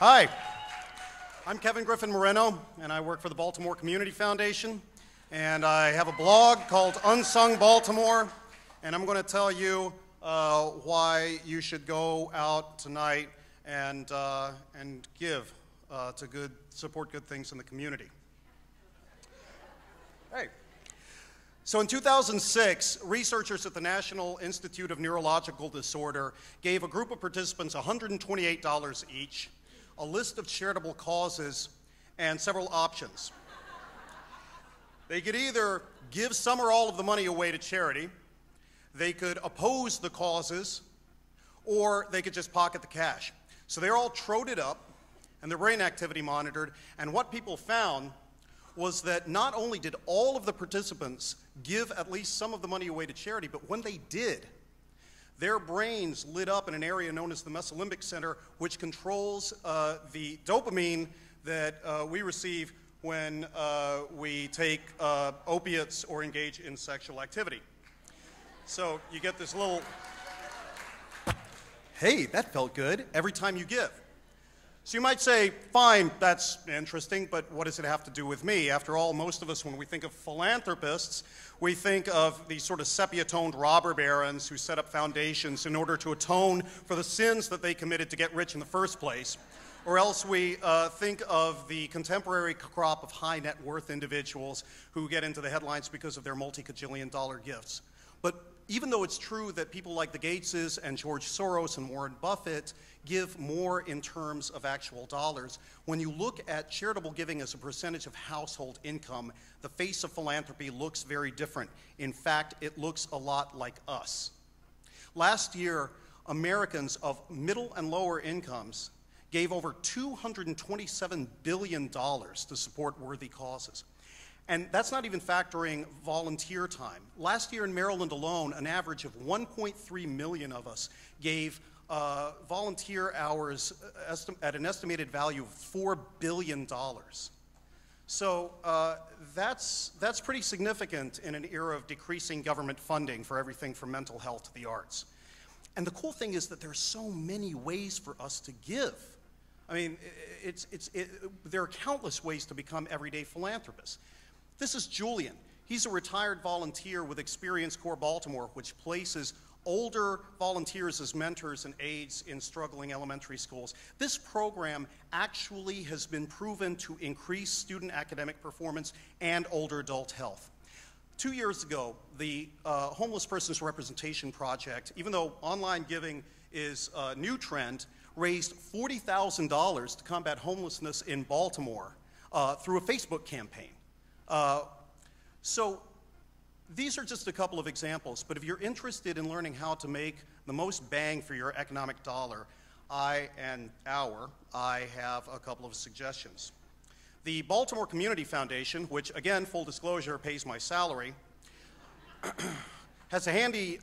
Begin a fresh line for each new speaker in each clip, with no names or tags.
Hi, I'm Griffin Moreno, and I work for the Baltimore Community Foundation, and I have a blog called Unsung Baltimore, and I'm going to tell you why you should go out tonight and give to support good things in the community. Hey. So in 2006, researchers at the National Institute of Neurological Disorder gave a group of participants $128 each, a list of charitable causes, and several options. They could either give some or all of the money away to charity, they could oppose the causes, or they could just pocket the cash. So they're all trotted up and their brain activity monitored, and what people found was that not only did all of the participants give at least some of the money away to charity, but when they did, their brains lit up in an area known as the mesolimbic center, which controls the dopamine that we receive when we take opiates or engage in sexual activity. So you get this little, hey, that felt good, every time you give. So you might say, fine, that's interesting, but what does it have to do with me? After all, most of us, when we think of philanthropists, we think of these sort of sepia-toned robber barons who set up foundations in order to atone for the sins that they committed to get rich in the first place. Or else we think of the contemporary crop of high net worth individuals who get into the headlines because of their multi-cajillion-dollar gifts. But even though it's true that people like the Gateses and George Soros and Warren Buffett give more in terms of actual dollars, when you look at charitable giving as a percentage of household income, the face of philanthropy looks very different. In fact, it looks a lot like us. Last year, Americans of middle and lower incomes gave over $227 billion to support worthy causes. And that's not even factoring volunteer time. Last year in Maryland alone, an average of 1.3 million of us gave volunteer hours at an estimated value of $4 billion. So that's pretty significant in an era of decreasing government funding for everything from mental health to the arts. And the cool thing is that there are so many ways for us to give. I mean, there are countless ways to become everyday philanthropists. This is Julian. He's a retired volunteer with Experience Corps Baltimore, which places older volunteers as mentors and aides in struggling elementary schools. This program actually has been proven to increase student academic performance and older adult health. 2 years ago, the Homeless Persons Representation Project, even though online giving is a new trend, raised $40,000 to combat homelessness in Baltimore through a Facebook campaign. So these are just a couple of examples, but if you're interested in learning how to make the most bang for your economic dollar, I have a couple of suggestions. The Baltimore Community Foundation, which again, full disclosure, pays my salary, has a handy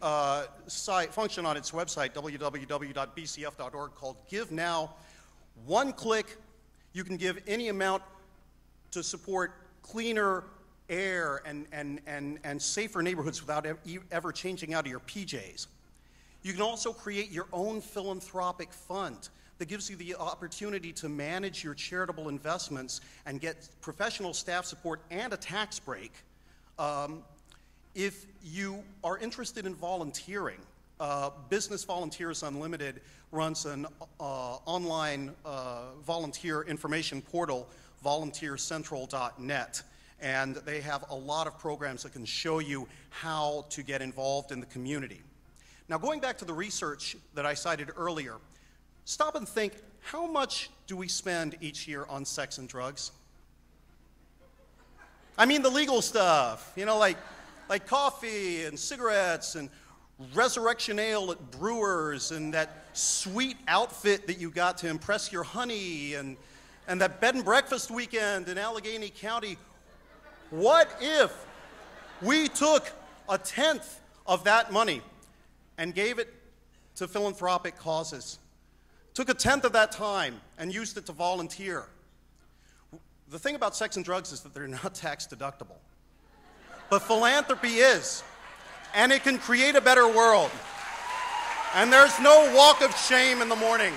function on its website, www.bcf.org, called Give Now. One click, you can give any amount to support cleaner air and safer neighborhoods without ever changing out of your PJs. You can also create your own philanthropic fund that gives you the opportunity to manage your charitable investments and get professional staff support and a tax break. If you are interested in volunteering, Business Volunteers Unlimited runs an online volunteer information portal, volunteercentral.net, and they have a lot of programs that can show you how to get involved in the community. Now, going back to the research that I cited earlier, stop and think, how much do we spend each year on sex and drugs? I mean the legal stuff, you know, like coffee and cigarettes and Resurrection Ale at Brewers and that sweet outfit that you got to impress your honey and that bed and breakfast weekend in Allegheny County. What if we took a tenth of that money and gave it to philanthropic causes? Took a tenth of that time and used it to volunteer. The thing about sex and drugs is that they're not tax deductible. But philanthropy is, and it can create a better world. And there's no walk of shame in the morning.